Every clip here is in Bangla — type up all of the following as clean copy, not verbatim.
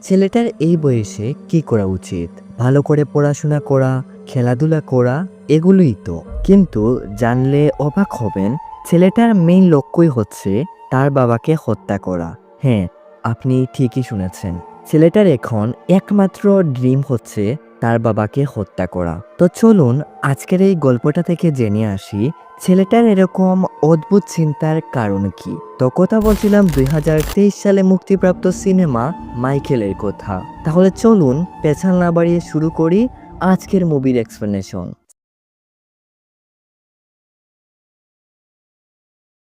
ছেলেটার এই বয়সে কি করা উচিত? ভালো করে পড়াশোনা করা, খেলাধুলা করা, এগুলোই তো। কিন্তু জানলে অবাক হবেন, ছেলেটার মেইন লক্ষ্যই হচ্ছে তার বাবাকে হত্যা করা। হ্যাঁ, আপনি ঠিকই শুনেছেন। ছেলেটার এখন একমাত্র ড্রিম হচ্ছে তার বাবাকে হত্যা করা। তো চলুন আজকের এই গল্পটা থেকে জেনে আসি ছেলেটার এরকম অদ্ভুত চিন্তার কারণ কি। তো কথা বলছিলাম 2023 সালে মুক্তিপ্রাপ্ত সিনেমা মাইকেলের কথা। তাহলে চলুন পেছাল না বাড়িয়ে শুরু করি আজকের মুভির এক্সপ্লেনেশন।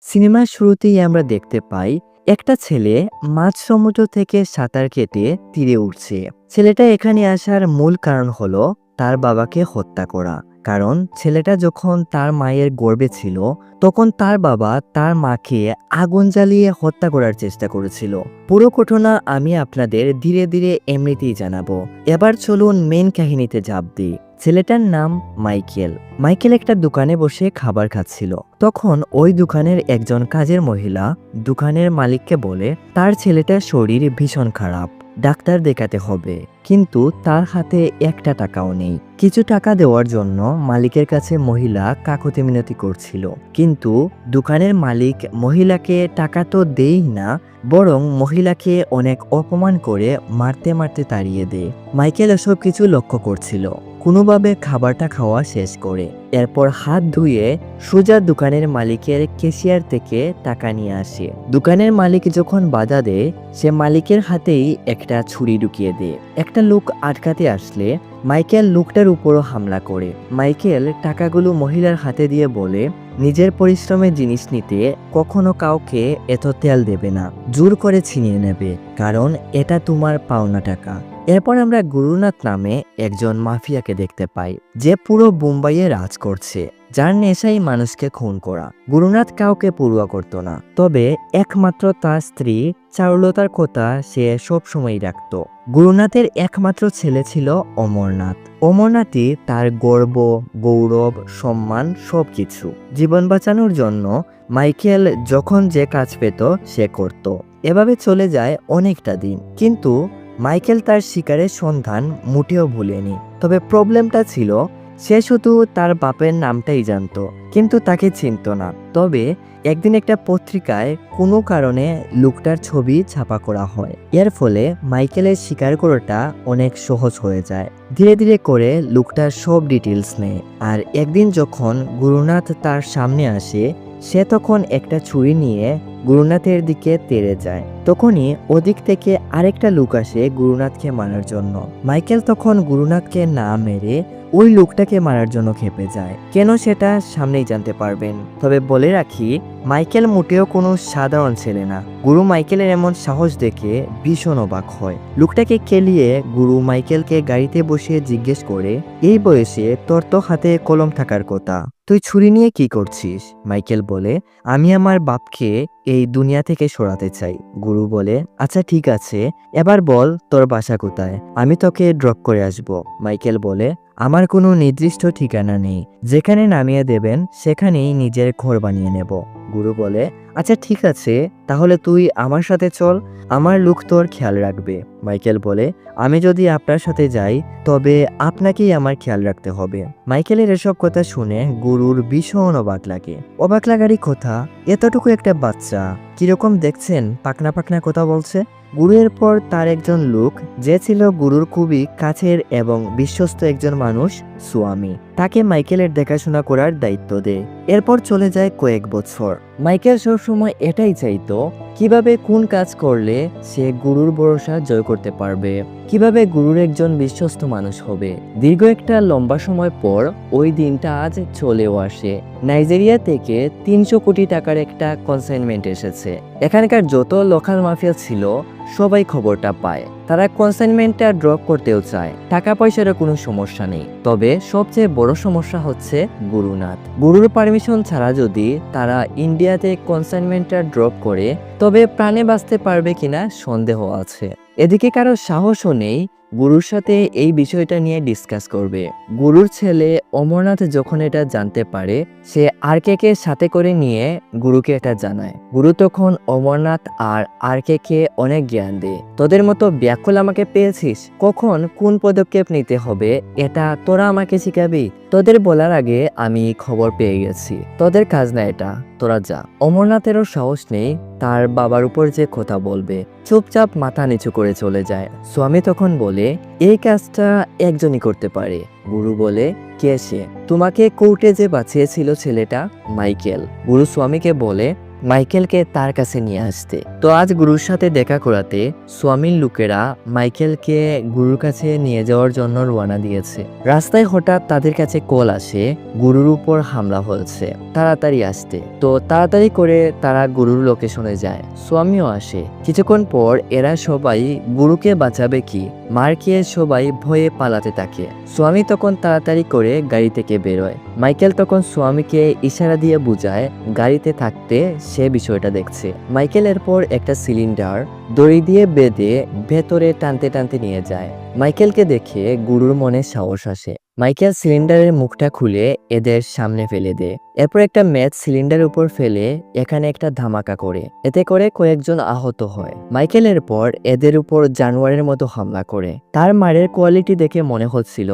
সিনেমার শুরুতেই আমরা দেখতে পাই একটা ছেলে মাঝ সমুদ্র থেকে সাঁতার কেটে তীরে উঠছে। ছেলেটা এখানে আসার মূল কারণ হলো তার বাবাকে হত্যা করা। কারণ ছেলেটা যখন তার মায়ের গর্ভে ছিল তখন তার বাবা তার মাকে আগুন জ্বালিয়ে হত্যা করার চেষ্টা করেছিল। পুরো ঘটনা আমি আপনাদের ধীরে ধীরে এমনিতেই জানাবো। এবার চলুন মেন কাহিনীতে ঝাঁপ দিই। ছেলেটার নাম মাইকেল। মাইকেল একটা দোকানে বসে খাবার খাচ্ছিল। তখন ওই দোকানের একজন কাজের মহিলা দোকানের মালিককে বলে তার ছেলেটার শরীর ভীষণ খারাপ, ডাক্তার দেখাতে হবে। কিন্তু তার হাতে একটা টাকাও নেই। কিছু টাকা দেওয়ার জন্য মালিকের কাছে মহিলা কাকুতি মিনতি করছিল, কিন্তু দোকানের মালিক মহিলাকে টাকা তো দেই না, বরং মহিলাকে অনেক অপমান করে মারতে মারতে তাড়িয়ে দেয়। মাইকেল এসব কিছু লক্ষ্য করছিল। কোনোভাবে খাবারটা খাওয়া শেষ করে এরপর হাত ধুয়ে সোজা দোকানের মালিকের ক্যাশিয়ার থেকে টাকা নিয়ে আসে। দোকানের মালিক যখন বাধা দেয় সে মালিকের হাতেই একটা ছুরি ঢুকিয়ে দেয়। একটা লোক আটকাতে আসলে মাইকেল লোকটার উপরও হামলা করে। মাইকেল টাকাগুলো মহিলার হাতে দিয়ে বলে নিজের পরিশ্রমের জিনিস নিতে কখনো কাউকে এত তেল দেবে না, জোর করে ছিনিয়ে নেবে, কারণ এটা তোমার পাওনা টাকা। এরপর আমরা গুরুনাথ নামে একজন মাফিয়াকে দেখতে পাই, যে পুরো বোম্বাইয়ে রাজ করছে, যার নেশাই মানুষকে খুন করা। গুরুনাথ কাউকে পড়ুয়া করতো না, তবে একমাত্র তার স্ত্রী চারুলতার কথা সে সবসময় রাখত। গুরুনাথের একমাত্র ছেলে ছিল অমরনাথ। অমরনাথই তার গর্ব, গৌরব, সম্মান সবকিছু। জীবন বাঁচানোর জন্য মাইকেল যখন যে কাজ পেত সে করত। এভাবে চলে যায় অনেকটা দিন, কিন্তু মাইকেল তার শিকারের সন্ধান মোটেও ভুলেনি। তবে প্রবলেমটা ছিল সে শুধু তার বাপের নামটাই জানতো, কিন্তু তাকে চিনত না। তবে একদিন একটা পত্রিকায় কোনো কারণে লোকটার ছবি ছাপা করা হয়। এর ফলে মাইকেলের শিকার করাটা অনেক সহজ হয়ে যায়। ধীরে ধীরে করে লোকটার সব ডিটেলস নেয়। আর একদিন যখন গুরুনাথ তার সামনে আসে সে তখন একটা ছুরি নিয়ে গুরুনাথের দিকে তেড়ে যায়। তখনই ওদিক থেকে আরেকটা লোক আসে গুরুনাথকে মারার জন্য। মাইকেল তখন গুরুনাথকে না মেরে ওই লোকটাকে মারার জন্য খেপে যায়। কেন সেটা সামনেই জানতে পারবেন। তবে বলে রাখি, মাইকেল মোটেও কোনো সাধারণ ছেলে না। গুরু মাইকেলের এমন সাহস দেখে ভীষণ অবাক হয়। লোকটাকে কেলিয়ে গুরু মাইকেলকে গাড়িতে বসিয়ে জিজ্ঞেস করে, এই বয়সে তোর তো হাতে কলম থাকার কথা, তুই ছুরি নিয়ে কি করছিস? মাইকেল বলে, আমি আমার বাপকে এই দুনিয়া থেকে সরাতে চাই। গুরু বলে, আচ্ছা ঠিক আছে, এবার বল তোর বাসা কোথায়, আমি তোকে ড্রপ করে আসব। মাইকেল বলে, আমার কোনো নির্দিষ্ট ঠিকানা নেই, যেখানে নামিয়ে দেবেন সেখানেই নিজের ঘর বানিয়ে নেব। গুরু বলে, আচ্ছা ঠিক আছে, তাহলে তুই আমার সাথে চল, আমার লোক তোর খেয়াল রাখবে। মাইকেল বলে, আমি যদি আপনার সাথে যাই তবে আপনাকেই আমার খেয়াল রাখতে হবে। মাইকেলের এসব কথা শুনে গুরুর ভীষণ অবাক লাগে। অবাক লাগারই কথা, এতটুকু একটা বাচ্চা কিরকম দেখছেন পাকনা পাকনা কথা বলছে। গুরুর পর তার একজন লোক, যে ছিল গুরুর খুবই কাছের এবং বিশ্বস্ত একজন মানুষ, স্বামী, তাকে মাইকেলের দেখাশোনা করার দায়িত্ব দেয়। এরপর চলে যায় কয়েক বছর। মাইকেল সবসময় এটাই চাইতো, কিভাবে কোন কাজ করলে সে গুরুর ভরসা জয় করতে পারবে, কিভাবে গুরুর একজন বিশ্বস্ত মানুষ হবে। দীর্ঘ একটা লম্বা সময় পর ওই দিনটা আজ চলেও আসে। নাইজেরিয়া থেকে 300 কোটি টাকার একটা কনসাইনমেন্ট এসেছে। এখানকার যত লোকাল মাফিয়া ছিল সবাই খবরটা পায়। তারা কনসাইনমেন্টটা ড্রপ করতেও চায়। টাকা পয়সার কোনো সমস্যা নেই, তবে সবচেয়ে বড় সমস্যা হচ্ছে গুরুনাথ। গুরুর পারমিশন ছাড়া যদি তারা ইন্ডিয়াতে কনসাইনমেন্টটা ড্রপ করে তবে প্রাণে বাঁচতে পারবে কিনা সন্দেহ আছে। এদিকে কারো সাহসও নেই গুরুর সাথে এই বিষয়টা নিয়ে ডিসকাস করবে। গুরুর ছেলে অমরনাথ যখন এটা জানতে পারে, সে আরকে সাথে করে নিয়ে গুরুকে এটা জানায়। গুরু তখন অমরনাথ আর আরকে অনেক জ্ঞান দেয়। তোদের মতো ব্যাকুল আমাকে পেয়েছিস, কখন কোন পদক্ষেপ নিতে হবে এটা তোরা আমাকে শিখাবি। তোদের বলার আগে আমি খবর পেয়ে গেছি, তোদের কাজ না এটা, তোরা যা। অমরনাথেরও সাহস নেই তার বাবার উপর যে কথা বলবে, চুপচাপ মাথা নিচু করে চলে যায়। স্বামী তখন বলে, এই কাজটা একজনই করতে পারে। গুরু বলে, কে সে? তোমাকে কোর্টে যে বাঁচিয়েছিল ছেলেটা, মাইকেল। গুরু স্বামীকে বলে মাইকেলকে তার কাছে নিয়ে আসতে। তো আজ গুরুর সাথে দেখা করাতে স্বামীর লোকেরা মাইকেলকে গুরুর কাছে নিয়ে যাওয়ার জন্য রওনা দিয়েছে। রাস্তায় হঠাৎ তাদের কাছে কল আসে, গুরুর উপর হামলা হয়েছে, তাড়াতাড়ি আসতে। তো তাড়াতাড়ি করে তারা গুরুর লোকেশনে যায়। স্বামীও আসে। কিছুক্ষণ পর এরা সবাই গুরুকে বাঁচাবে কি মার খেয়ে সবাই ভয়ে পালাতে থাকে। স্বামী তখন তাড়াতাড়ি করে গাড়ি থেকে বেরোয়। মাইকেল তখন স্বামীকে ইশারা দিয়ে বুঝায় গাড়িতে থাকতে সে বিষয়টা দেখছে। মাইকেল এরপর একটা সিলিন্ডার দড়ি দিয়ে বেঁধে ভেতরে টানতে টানতে নিয়ে যায়। মাইকেলকে দেখে গুরুর মনে সাহস আসে। মাইকেল সিলিন্ডারের মুখটা খুলে এদের সামনে ফেলে দেয়। এরপর একটা ম্যাচ সিলিন্ডারের উপর ফেলে এখানে একটা ধামাকা করে, এতে করে কয়েকজন আহত হয়। মাইকেল এরপর এদের উপর জানোয়ারের মতো হামলা করে। তার মারের কোয়ালিটি দেখে মনে হচ্ছিল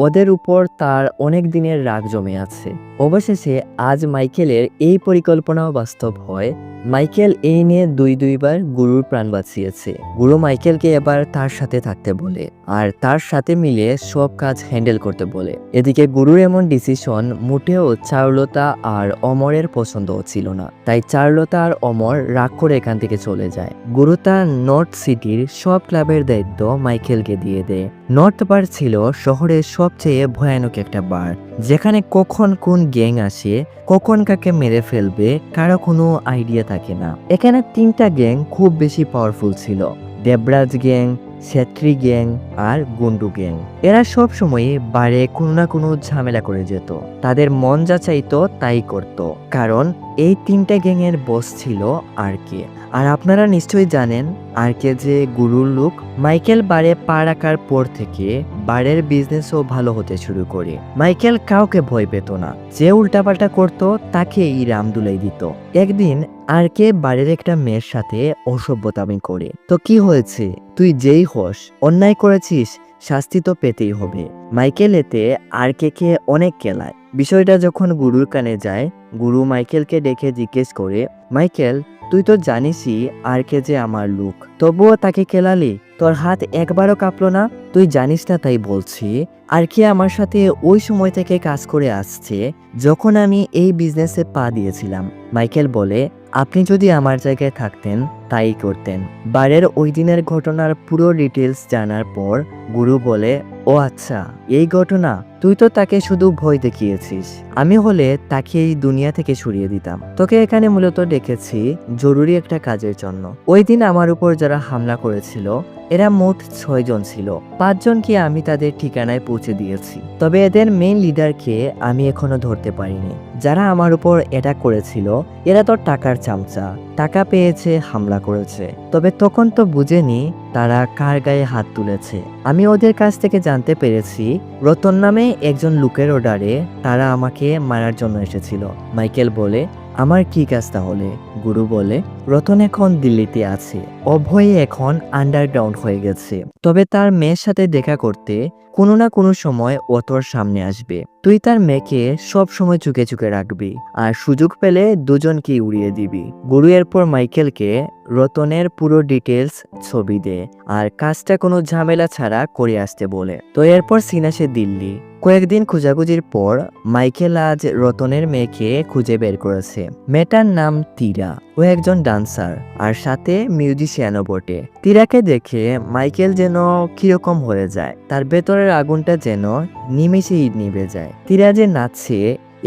ওদের উপর তার অনেক দিনের রাগ জমে আছে। অবশেষে আজ মাইকেলের এই পরিকল্পনাও বাস্তব হয়। মাইকেল এই নিয়ে দুইবার গুরুর প্রাণ বাঁচিয়েছে। গুরু মাইকেলকে এবার তার সাথে থাকতে বলে আর তার সাথে মিলে সব কাজ হ্যান্ডেল করতে বলে। এদিকে গুরুর এমন ডিসিশন মোটেও চারুলতা আর অমরের পছন্দ ছিল না, তাই চারুলতা আর অমর রাগ করে এখান থেকে চলে যায়। গুরু তার নর্থ সিটির সব ক্লাবের দায়িত্ব মাইকেলকে দিয়ে দেয়। নর্থ বার ছিল শহরের সবচেয়ে ভয়ানক একটা বার, যেখানে কখন কোন গ্যাং আসে, কখন কাকে মেরে ফেলবে কারো কোনো আইডিয়া থাকে না। এখানে 3টা গ্যাং খুব বেশি পাওয়ারফুল ছিল, দেবরাজ গ্যাং, ছেত্রী গ্যাং আর গুন্ডু গ্যাং। এরা সব সময় বারে কোনো না কোনো ঝামেলা করে যেত। তাদের মন যা চাইতো তাই করত, কারণ এই 3টা গ্যাং এর বস ছিল আরকে। আর আপনারা নিশ্চয়ই জানেন আরকে যে গুরুর লোক। মাইকেল বারে পা রাখার পর থেকে বারের বিজনেসও ভালো হতে শুরু করে। মাইকেল কাউকে ভয় পেত না, যে উল্টাপাল্টা করত তাকে এই রামদুলাই দিত। একদিন আরকে বাড়ির একটা মেয়ের সাথে অসভ্যতামি করে। তো কি হয়েছে, তুই যেই হোস, অন্যায় করেছিস, শাস্তি তো পেতেই হবে। মাইকেল এতে আরকে অনেক কেলায়। বিষয়টা যখন গুরুর কানে যায়, গুরু মাইকেলকে ডেকে জিজ্ঞেস করে, মাইকেল তুই তো জানিসই আরকে যে আমার লোক, তবুও তাকে কেলালি, তোর হাত একবারও কাঁপলো না? তুই জানিস না তাই বলছি, আরকে আমার সাথে ওই সময় থেকে কাজ করে আসছে যখন আমি এই বিজনেসে পা দিয়েছিলাম। মাইকেল বলে, আপনি যদি আমার জায়গায় থাকতেন তাই করতেন। বারের ওই দিনের ঘটনার পুরো ডিটেলস জানার পর গুরু বলে, ও আচ্ছা এই ঘটনা, তুই তো তাকে শুধু ভয় দেখিয়েছিস, আমি হলে তাকে এই দুনিয়া থেকে সরিয়ে দিতাম। তোকে এখানে মূলত ডেকেছি জরুরি একটা কাজের জন্য। ওই দিন আমার উপর যারা হামলা করেছিল এরা মোট 6 জন ছিল। 5 জনকে আমি তাদের ঠিকানায় পৌঁছে দিয়েছি, তবে এদের মেইন লিডারকে আমি এখনো ধরতে পারিনি। যারা আমার উপর অ্যাটাক করেছিল এরা তো টাকার চামচা, টাকা পেয়েছে হামলা করেছে, তবে তখন তো বুঝেনি তারা কার গায়ে হাত তুলেছে। আমি ওদের কাছ থেকে জানতে পেরেছি রতন নামে একজন লোকের অর্ডারে তারা আমাকে মারার জন্য এসেছিল। মাইকেল বলে, আমার কি কাজ তাহলে? গুরু বলে, রতন এখন দিল্লিতে আছে, অভয়ে এখন আন্ডারগ্রাউন্ড হয়ে গেছে, তবে তার মেয়ের সাথে দেখা করতে কোনো না কোনো সময় ও তোর সামনে আসবে। তুই তার মেয়েকে সব সময় চুকে চুকে রাখবি আর সুযোগ পেলে দুজনকেই উড়িয়ে দিবি। গুরু এরপর মাইকেলকে রতনের পুরো ডিটেলস ছবি দে আর কাজটা কোনো ঝামেলা ছাড়া করে আসতে বলে। তো এরপর সিন আসে দিল্লি। কয়েকদিন খোঁজাখুঁজির পর মাইকেল আজ রতনের মেয়েকে খুঁজে বের করেছে। মেয়েটার নাম তীরা, ও একজন ডান্সার আর সাথে মিউজিশিয়ানও বটে। তীরাকে দেখে মাইকেল যেন কিরকম হয়ে যায়, তার ভেতরের আগুনটা যেন নিমেষেই নিভে যায়। তীরা যে নাচছে,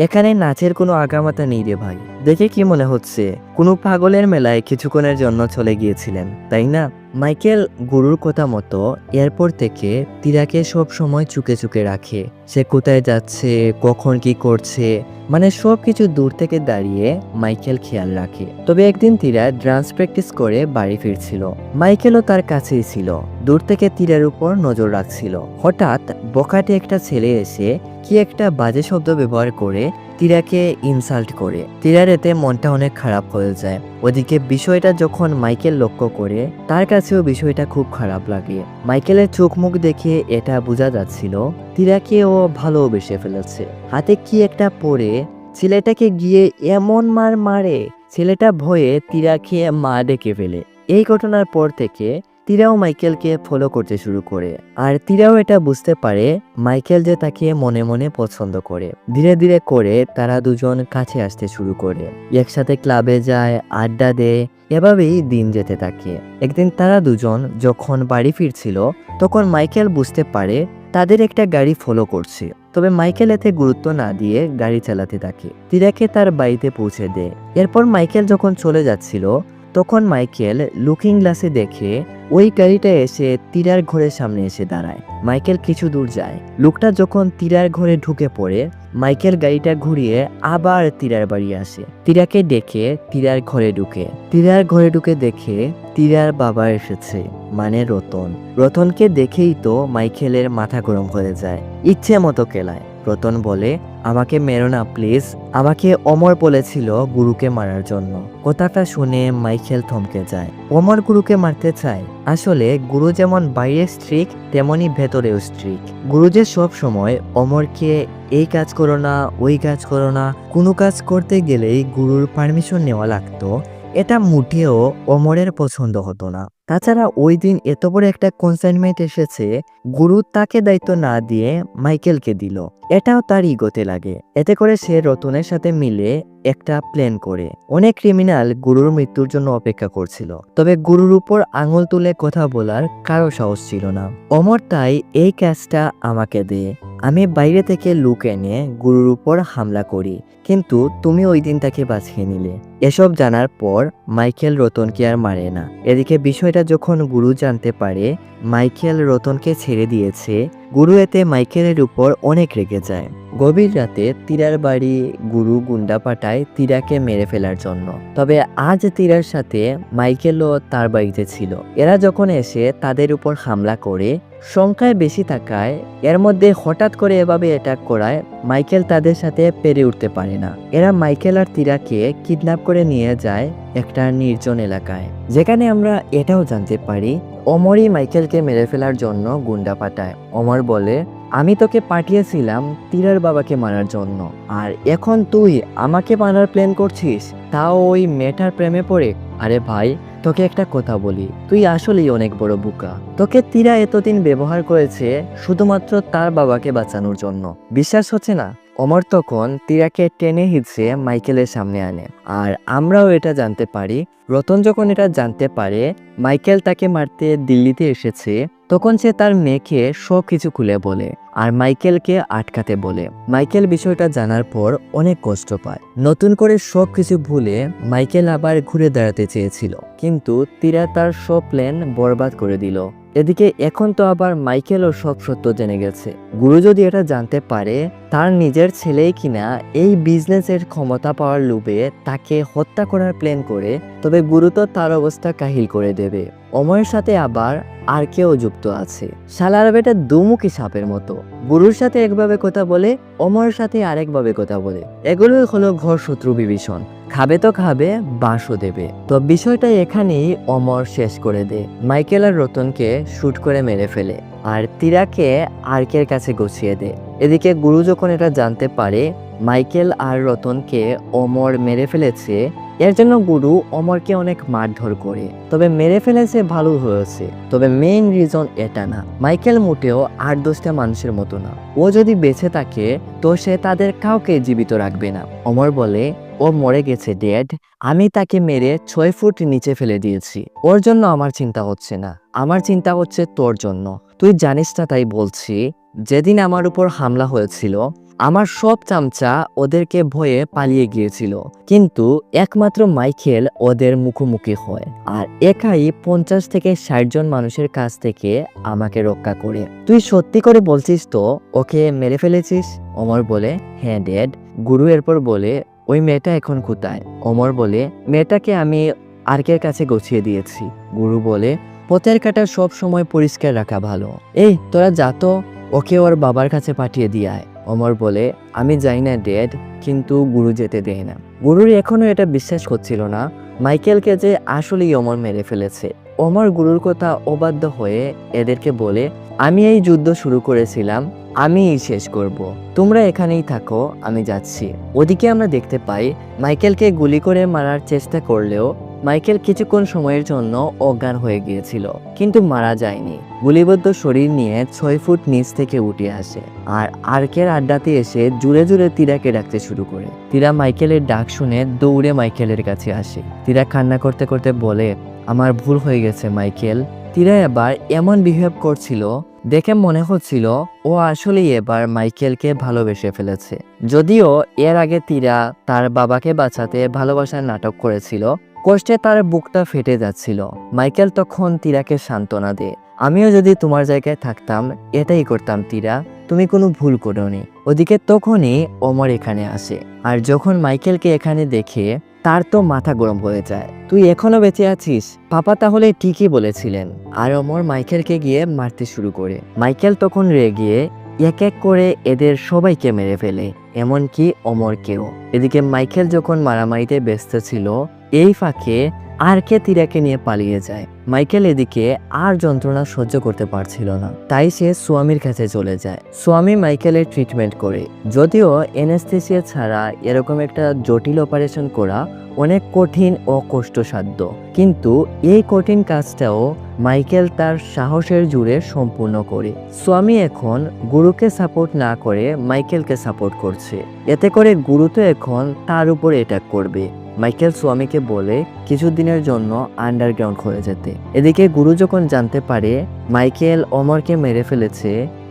এখানে নাচের কোনো আগামাতা নেই রে ভাই। দেখে কি মনে হচ্ছে কোনো পাগলের মেলায় কিছুক্ষণের জন্য চলে গিয়েছিলেন, তাই না? মাইকেল গুরুর কথা মতো এরপর থেকে তীরাকে সব সময় চুকে চুকে রাখে। সে কোথায় যাচ্ছে, কখন কি করছে, মানে সবকিছু দূর থেকে দাঁড়িয়ে মাইকেল খেয়াল রাখে। তবে একদিন তীরা ডান্স প্র্যাকটিস করে বাড়ি ফিরছিল। মাইকেলও তার কাছেই ছিল, দূর থেকে তীরার উপর নজর রাখছিল। হঠাৎ বখাটে একটা ছেলে এসে কি একটা বাজে শব্দ ব্যবহার করে তীরাকে ইনসাল্ট করে। তীরার এতে মনটা অনেক খারাপ হয়ে যায়। ওদিকে বিষয়টা যখন মাইকেল লক্ষ্য করে, তার কাছেও বিষয়টা খুব খারাপ লাগে। মাইকেলের চোখ মুখ দেখে এটা বোঝা যাচ্ছিল তীরাকে ও ভালোবেসে ফেলেছে। হাতে কি একটা পরে ছেলেটাকে গিয়ে এমন মার মারে, ছেলেটা ভয়ে তীরাকে মা ডেকে ফেলে। এই ঘটনার পর থেকে তীরাও মাইকেলকে ফলো করতে শুরু করে। আর তীরাও এটা বুঝতে পারে মাইকেল যে তাকে মনে মনে পছন্দ করে। ধীরে ধীরে করে তারা দুজন কাছে আসতে শুরু করে, একসাথে ক্লাবে যায়, আড্ডা দেয়। এভাবেই দিন যেতে থাকে। একদিন তারা দুজন যখন বাড়ি ফিরছিল, তখন মাইকেল বুঝতে পারে তাদের একটা গাড়ি ফলো করছে। তবে মাইকেল এতে গুরুত্ব না দিয়ে গাড়ি চালাতে থাকে, তীরাকে তার বাড়িতে পৌঁছে দেয়। এরপর মাইকেল যখন চলে যাচ্ছিল, তখন মাইকেল লুকিং গ্লাসে দেখে ওই গাড়িটা এসে তীরার ঘরের সামনে এসে দাঁড়ায়। মাইকেল কিছু দূর যায়, লোকটা যখন তীরার ঘরে ঢুকে পড়ে, মাইকেল গাড়িটা ঘুরিয়ে আবার তীরার বাড়ি আসে। তীরাকে ডেকে তীরার ঘরে ঢুকে। তীরার ঘরে ঢুকে দেখে তীরার বাবা এসেছে, মানে রতন। রতনকে দেখেই তো মাইকেলের মাথা গরম হয়ে যায়, ইচ্ছে মতো কেলায়। রতন বলে, আমাকে মেরো না প্লিজ, আমাকে অমর বলেছিল গুরুকে মারার জন্য। কথাটা শুনে মাইকেল থমকে যায়। অমর গুরুকে মারতে চায়? আসলে গুরু যেমন বাইরে স্ট্রিক্ট, তেমনি ভেতরেও স্ট্রিক্ট। গুরু যে সব সময় অমরকে এই কাজ করো না, ওই কাজ করো না, কোনো কাজ করতে গেলেই গুরুর পারমিশন নেওয়া লাগতো, এটা মুঠেও অমরের পছন্দ হতো না। তাছাড়া ওই দিন এত বড় একটা কনসাইনমেন্ট এসেছে, গুরু তাকে দায়িত্ব না দিয়ে মাইকেলকে দিল। এটাও তার ইগোতে লাগে। এতে করে সে রতনের সাথে মিলে একটা প্ল্যান করে। অনেক ক্রিমিনাল গুরুর মৃত্যুর জন্য অপেক্ষা করছিল, তবে গুরুর উপর আঙুল তুলে কথা বলার কারো সাহস ছিল না। অমর তাই এই কাজটা আমাকে দে, আমি বাইরে থেকে লুক এনে গুরুর উপর হামলা করি, কিন্তু তুমি ওই দিন তাকে বাঁচিয়ে নিলে। এসব জানার পর মাইকেল রতনকে আর মারে না। এদিকে বিষয়টা যখন গুরু জানতে পারে মাইকেল রতনকে ছেড়ে দিয়েছে, গুরু এতে মাইকেলের উপর অনেক রেগে যায়। গভীর রাতে তীরার বাড়ি গুরু গুন্ডা পাঠায় তীরাকে মেরে ফেলার জন্য। তবে আজ তীরার সাথে মাইকেলও তার বাড়িতে ছিল। এরা যখন এসে তাদের উপর হামলা করে, সংখ্যায় বেশি থাকায় এর মধ্যে হঠাৎ করে এভাবে অ্যাটাক করায় মাইকেল তাদের সাথে পেরে উঠতে পারে না। এরা মাইকেল আর তীরাকে কিডন্যাপ করে নিয়ে যায় একটা নির্জন এলাকায়, যেখানে আমরা এটাও জানতে পারি অমরই মাইকেলকে মেরে ফেলার জন্য গুন্ডা পাঠায়। অমর বলে, আমি তোকে পাঠিয়েছিলাম তীরার বাবাকে মারার জন্য, আর এখন তুই আমাকে মারার প্ল্যান করছিস, তাও ওই মেয়েটার প্রেমে পড়ে। আরে ভাই, তোকে একটা কথা বলি, তুই আসলেই অনেক বড় বোকা। তোকে তীরা এতদিন ব্যবহার করেছে শুধুমাত্র তার বাবাকে বাঁচানোর জন্য। বিশ্বাস হচ্ছে না? অমর তখন তীরাকে টেনে হিঁচড়ে মাইকেলের সামনে আনে। আর আমরাও এটা জানতে পারি, রতন যখন এটা জানতে পারে মাইকেল তাকে মারতে দিল্লিতে এসেছে, তখন সে তার মেয়েকে সব কিছু খুলে বলে আর মাইকেলকে আটকাতে বলে। মাইকেল বিষয়টা জানার পর অনেক কষ্ট পায়। নতুন করে সব কিছু ভুলে মাইকেল আবার ঘুরে দাঁড়াতে চেয়েছিল, কিন্তু তীরা তার সব প্ল্যান বরবাদ করে দিল। এদিকে এখন তো আবার মাইকেলও সব সত্য জেনে গেছে। গুরু যদি এটা জানতে পারে তার নিজের ছেলেই কিনা এই বিজনেসের ক্ষমতা পাওয়ার লোভে তাকে হত্যা করার প্ল্যান করে, তবে গুরু তো তার অবস্থা কাহিল করে দেবে। অমরের সাথে আবার আর কেউ যুক্ত আছে। শালার বেটা দুমুখী সাপের মতো, গুরুর সাথে একভাবে কথা বলে, অমরের সাথে আরেকভাবে কথা বলে। এগুলোই হলো ঘর শত্রু বিভীষণ। খাবে তো খাবে, বাঁশও দেবে। তো বিষয়টা এখানেই অমর শেষ করে দেয়। মাইকেল আর রতনকে শুট করে মেরে ফেলে আর তীরাকে আর্কের কাছে গুছিয়ে দেয়। এদিকে গুরু যখন এটা জানতে পারে মাইকেল আর রতনকে অমর মেরে ফেলেছে, এর জন্য গুরু অমরকে অনেক মারধর করে। তবে মেরে ফেলেছে ভালো হয়েছে, তবে মেইন রিজন এটা না। মাইকেল মোটেও 8-10টা মানুষের মতো না। ও যদি বেঁচে থাকে তো সে তাদের কাউকে জীবিত রাখবে না। অমর বলে, ও মরে গেছে ড্যাড, আমি তাকে মেরে 6 ফুট নিচে ফেলে দিয়েছি। ওর জন্য আমার চিন্তা হচ্ছে না, আমার চিন্তা হচ্ছে তোর জন্য। তুই জানিস না তাই বলছি, যেদিন আমার উপর হামলা হয়েছিল আমার সব চামচা ওদেরকে ভয়ে পালিয়ে গিয়েছিল, কিন্তু একমাত্র মাইকেল ওদের মুখোমুখি হয় আর একাই 50 থেকে 60 জন মানুষের কাছ থেকে আমাকে রক্ষা করে। তুই সত্যি করে বলছিস তো ওকে মেরে ফেলেছিস? ওমর বলে, হ্যাঁ ড্যাড। গুরু এরপর বলে, ওই মেয়েটা এখন কোথায়? ওমর বলে, মেয়েটাকে আমি আর্কের কাছে গুছিয়ে দিয়েছি। গুরু বলে, পথের কাটা সব সময় পরিষ্কার রাখা ভালো। এই তোরা যা তো, ওকে ওর বাবার কাছে পাঠিয়ে দিয়ে আয়। ওমর বলে, আমি যাই না ড্যাড, কিন্তু গুরু যেতে দেয় না। গুরুর এখনো এটা বিশ্বাস করছিল না মাইকেলকে যে আসলেই ওমর মেরে ফেলেছে। ওমর গুরুর কথা অবাধ্য হয়ে এদেরকে বলে, আমি এই যুদ্ধ শুরু করেছিলাম, আমিই শেষ করব, তোমরা এখানেই থাকো, আমি যাচ্ছি। ওদিকে আমরা দেখতে পাই মাইকেলকে গুলি করে মারার চেষ্টা করলেও মাইকেল কিছুক্ষণ সময়ের জন্য অজ্ঞান হয়ে গিয়েছিল, কিন্তু মারা যায়নি। গুলিবদ্ধ শরীর নিয়ে 6 ফুট নিচ থেকে উঠে আসে আর আর্কের আড্ডাতে এসে জুড়ে জুড়ে তীরাকে ডাকতে শুরু করে। তীরা মাইকেলের ডাক শুনে দৌড়ে মাইকেলের কাছে আসে। তীরা কান্না করতে করতে বলে, আমার ভুল হয়ে গেছে মাইকেল। তীরা এবার এমন বিহেভ করছিল দেখে মনে হচ্ছিল ও আসলেই এবার মাইকেলকে ভালোবেসে ফেলেছে। যদিও এর আগে তীরা তার বাবাকে বাঁচাতে ভালোবাসার নাটক করেছিল, কষ্টে তার বুকটা ফেটে যাচ্ছিল। মাইকেল তখন তীরাকে সান্ত্বনা দেয়, আমিও যদি তোমার জায়গায় থাকতাম এটাই করতাম তীরা, তুমি কোনো ভুল করোনি। ওদিকে তখনই ওমর এখানে আসে আর যখন মাইকেলকে এখানে দেখে তার তো মাথা গরম হয়ে যায়। তুই এখনো বেঁচে আছিস? পাপা তাহলে ঠিকই বলেছিলেন। আর ওমর মাইকেলকে গিয়ে মারতে শুরু করে। মাইকেল তখন রেগে এক এক করে এদের সবাইকে মেরে ফেলে, এমনকি ওমরকেও। এদিকে মাইকেল যখন মারামারিতে ব্যস্ত ছিল, এই ফাঁকে আরকে তীরাকে নিয়ে পালিয়ে যায়। মাইকেল এদিকে আর যন্ত্রণা সহ্য করতে পারছিল না, তাই সে স্বামীর কাছে চলে যায়। স্বামী মাইকেলের ট্রিটমেন্ট করে। যদিও এনেস্থেসিয়া ছাড়া এরকম একটা জটিল অপারেশন করা অনেক কঠিন ও কষ্টসাধ্য, কিন্তু এই কঠিন কাজটাও মাইকেল তার সাহসের জোরে সম্পূর্ণ করে। স্বামী এখন গুরুকে সাপোর্ট না করে মাইকেলকে সাপোর্ট করছে, এতে করে গুরু তো এখন তার উপর অ্যাটাক করবে। মাইকেল স্বামীকে বলে কিছুদিনের জন্য আন্ডারগ্রাউন্ড হয়ে যেতে। এদিকে গুরু যখন জানতে পারে মাইকেল অমরকে মেরে ফেলেছে,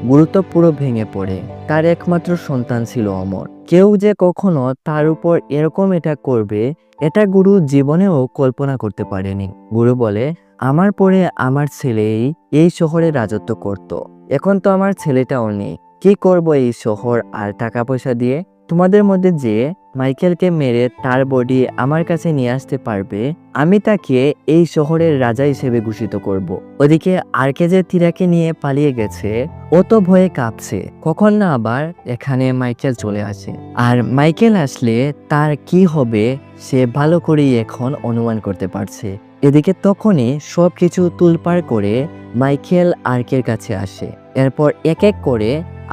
গুরু তো পুরো ভেঙে পড়ে। তার একমাত্র সন্তান ছিল অমর, কেউ যে কখনো তার উপর এরকম এটা করবে এটা গুরু জীবনেও কল্পনা করতে পারেনি। গুরু বলে, আমার পরে আমার ছেলেই এই শহরে রাজত্ব করত, এখন তো আমার ছেলেটাও নেই, কি করব এই শহর আর টাকা পয়সা দিয়ে? তোমাদের মধ্যে যে মাইকেলকে মেরে তার বডি আমার কাছে নিয়ে আসতে পারবে, আমি তাকে এই শহরের রাজা হিসেবে ঘোষিত করব। ওদিকে আরকে যে তীরাকে নিয়ে পালিয়ে গেছে, ও তো ভয়ে কাঁপছে, কখন না আবার এখানে মাইকেল চলে আসে। আর মাইকেল আসলে তার কি হবে সে ভালো করেই এখন অনুমান করতে পারছে। এদিকে তখনই সবকিছু তুলপাড় করে মাইকেল আর্কের কাছে আসে। এরপর এক এক করে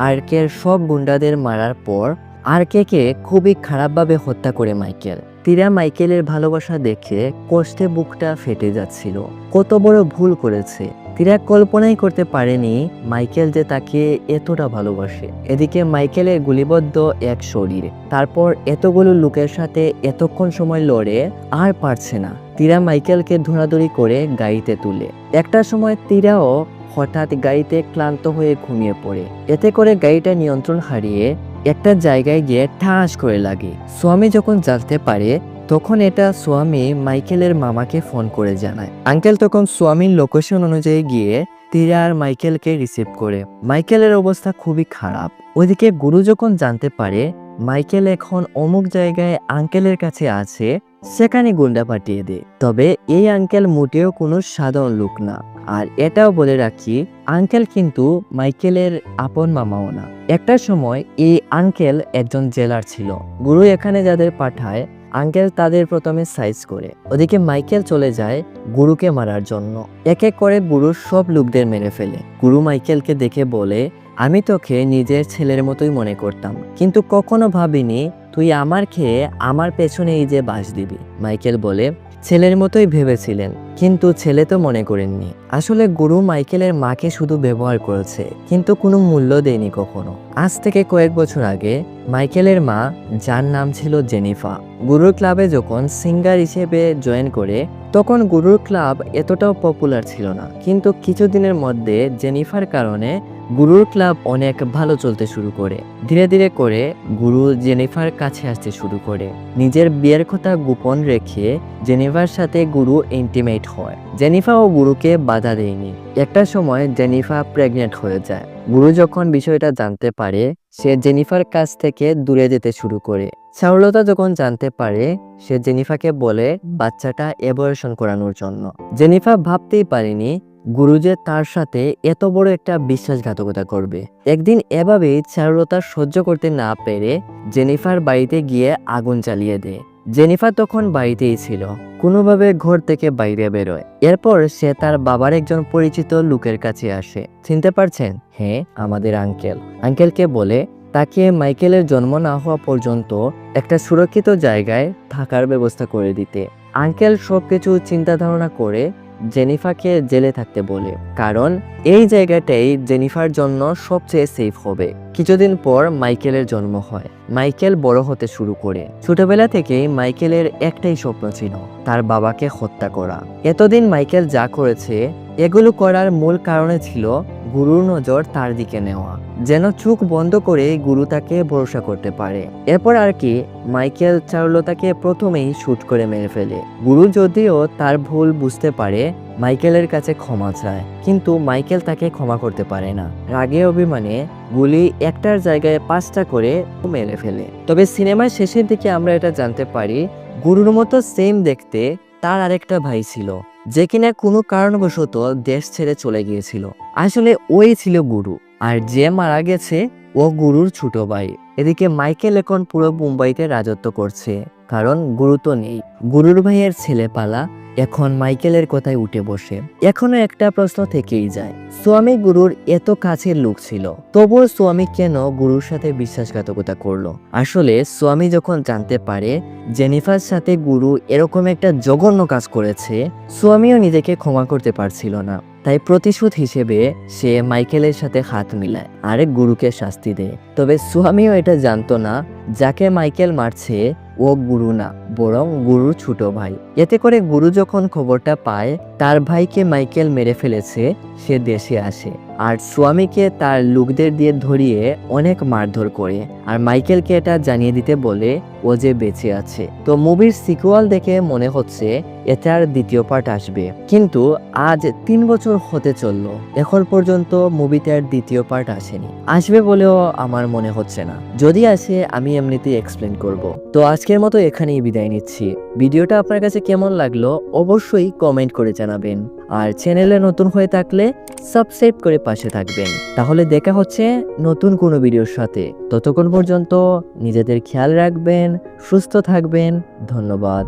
আর্কের সব গুন্ডাদের মারার পর আরকে খুবই খারাপভাবে হত্যা করে মাইকেল। তীরা মাইকেলের ভালোবাসা দেখে কষ্টে বুকটা ফেটে যাচ্ছিল, কত বড় ভুল করেছে। তীরা কল্পনাই করতে পারেনি মাইকেল যে তাকে এতটা ভালোবাসে। এদিকে মাইকেলের গুলিবদ্ধ এক শরীর, তারপর এতগুলো লোকের সাথে এতক্ষণ সময় লড়ে আর পারছে না। তীরা মাইকেলকে ধরাধরি করে গাড়িতে তুলে। একটা সময় তীরাও হঠাৎ গাড়িতে ক্লান্ত হয়ে ঘুমিয়ে পড়ে, এতে করে গাড়িটা নিয়ন্ত্রণ হারিয়ে একটা জায়গায় গিয়ে ঠাস করে লাগে। স্বামী যখন জানতে পারে তখন এটা স্বামী মাইকেলের মামাকে ফোন করে জানায়। আঙ্কেল তখন স্বামীর লোকেশন অনুযায়ী গিয়ে তীরা আর মাইকেলকে রিসিভ করে। মাইকেলের অবস্থা খুবই খারাপ। ওইদিকে গুরু যখন জানতে পারে মাইকেল এখন অমুক জায়গায় আঙ্কেলের কাছে আছে, সেখানে গুন্ডা পাঠিয়ে দেয়। তবে এই আঙ্কেল মোটেও কোনো সাধারণ লোক না, আর এটাও বলে রাখি আঙ্কেল কিন্তু মাইকেলের আপন মামাও না। একটা সময় এই আঙ্কেল একজন জেলার ছিল। গুরু এখানে যাদের পাঠায় আঙ্কেল তাদের প্রথমে সাইজ করে। ওদিকে মাইকেল চলে যায় গুরুকে মারার জন্য। এক এক করে গুরুর সব লোকদের মেরে ফেলে। গুরু মাইকেলকে দেখে বলে, আমি তোকে নিজের ছেলের মতোই মনে করতাম, কিন্তু কখনো ভাবিনি তুই আমার খেয়ে আমার পেছনে এই যে বাস দিবি। মাইকেল বলে, ছেলের মতোই ভেবেছিলেন, কিন্তু ছেলে তো মনে করেননি। আসলে গুরু মাইকেলের মাকে শুধু ব্যবহার করেছে, কিন্তু কোনো মূল্য দেয়নি কখনো। আজ থেকে কয়েক বছর আগে মাইকেলের মা, যার নাম ছিল জেনিফা, গুরুর ক্লাবে যখন সিঙ্গার হিসেবে জয়েন করে, তখন গুরুর ক্লাব এতটাও পপুলার ছিল না। কিন্তু কিছুদিনের মধ্যে জেনিফার কারণে গুরুর ক্লাব অনেক ভালো চলতে শুরু করে। ধীরে ধীরে করে গুরু জেনিফার কাছে আসতে শুরু করে। নিজের বিয়ের কথা গোপন রেখে জেনিফার সাথে গুরু ইন্টিমেট হয়। জেনিফা ও গুরুকে বাধা দেয়নি। একটা সময় জেনিফা প্রেগনেন্ট হয়ে যায়। গুরু যখন বিষয়টা জানতে পারে, সে জেনিফার কাছ থেকে দূরে যেতে শুরু করে। চারুলতা যখন জানতে পারে, সে জেনিফাকে বলে বাচ্চাটা অ্যাবর্শন করানোর জন্য। জেনিফা ভাবতেই পারেনি গুরু যে তার সাথে এত বড় একটা বিশ্বাসঘাতকতা করবে। একদিন এভাবেই চারুলতা সহ্য করতে না পেরে জেনিফার বাড়িতে গিয়ে আগুন জ্বালিয়ে দেয়। জেনিফা তখন বাড়িতেই ছিল, কোনোভাবে ঘর থেকে বাইরে বেরোয়। এরপর সে তার বাবার একজন পরিচিত লোকের কাছে আসে। চিনতে পারছেন? হ্যাঁ, আমাদের আঙ্কেল। আঙ্কেলকে বলে তাকে মাইকেলের জন্ম না হওয়া পর্যন্ত একটা সুরক্ষিত জায়গায় থাকার ব্যবস্থা করে দিতে। আঙ্কেল সবকিছু চিন্তা ধারণা করে জেনিফাকে জেলে থাকতে বলে, কারণ এই জায়গাটাই জেনিফার জন্য সবচেয়ে সেফ হবে। কিছুদিন পর মাইকেলের জন্ম হয়। মাইকেল বড় হতে শুরু করে। ছোটবেলা থেকেই মাইকেলের একটাই স্বপ্ন ছিল, তার বাবাকে হত্যা করা। এতদিন মাইকেল যা করেছে, এগুলো করার মূল কারণে ছিল গুরুর নজর তার দিকে নেওয়া, যেন চোখ বন্ধ করে গুরু তাকে ভরসা করতে পারে। এরপর আর কি, মাইকেল চারুলতাকে প্রথমেই শুট করে মেরে ফেলে। গুরু যদিও তার ভুল বুঝতে পারে, মাইকেলের কাছে ক্ষমা চায়, কিন্তু মাইকেল তাকে ক্ষমা করতে পারে না। রাগে অভিমানে গুলি একটার জায়গায় 5টা করে মেরে ফেলে। তবে সিনেমার শেষের দিকে আমরা এটা জানতে পারি, গুরুর মতো সেম দেখতে তার আরেকটা ভাই ছিল, যে কিনা কোনো কারণবশত দেশ ছেড়ে চলে গিয়েছিল। আসলে ওই ছিল গুরু, আর যে মারা গেছে ও গুরুর ছোট ভাই। এদিকে মাইকেল এখন পুরো মুম্বাইতে রাজত্ব করছে, কারণ গুরু তো নেই। গুরুর ভাইয়ের ছেলে পালা এখন মাইকেলের কথায় উঠে বসে। এখনো একটা প্রশ্ন থেকেই যায়, স্বামী গুরুর এত কাছের লোক ছিল, তবুও স্বামী কেন গুরুর সাথে বিশ্বাসঘাতকতা করলো? আসলে স্বামী যখন জানতে পারে জেনিফার সাথে গুরু এরকম একটা জঘন্য কাজ করেছে, স্বামীও নিজেকে ক্ষমা করতে পারছিল না। তাই প্রতিশোধ হিসেবে সে মাইকেলের সাথে হাত মিলায় আর গুরুকে শাস্তি দেয়। তবে স্বামীও এটা জানতো না, যাকে মাইকেল মারছে ও গুরু না, বরং গুরুর ছোট ভাই। এতে করে গুরু যখন খবরটা পায় তার ভাইকে মাইকেল মেরে ফেলেছে, সে দেশে আসে আর স্বামীকে তার লোকদের দিয়ে ধরিয়ে অনেক মারধর করে, আর মাইকেলকে এটা জানিয়ে দিতে বলে ও যে বেঁচে আছে। তো মুভির সিকুয়াল দেখে মনে হচ্ছে এটার দ্বিতীয় পার্ট আসবে, কিন্তু আজ 3 বছর হতে চললো, এখন পর্যন্ত মুভিটার দ্বিতীয় পার্ট আসেনি। আসবে বলেও আমার মনে হচ্ছে না। যদি আসে আমি এমনিতেই এক্সপ্লেন করব। তো আজকের মতো এখানেই বিদায় নিচ্ছি। ভিডিওটা আপনার কাছে কেমন লাগলো অবশ্যই কমেন্ট করে জানাবেন, আর চ্যানেলে নতুন হয়ে থাকলে সাবস্ক্রাইব করে পাশে থাকবেন। তাহলে দেখা হচ্ছে নতুন কোনো ভিডিওর সাথে। ততক্ষণ পর্যন্ত নিজেদের খেয়াল রাখবেন, সুস্থ থাকবেন। ধন্যবাদ।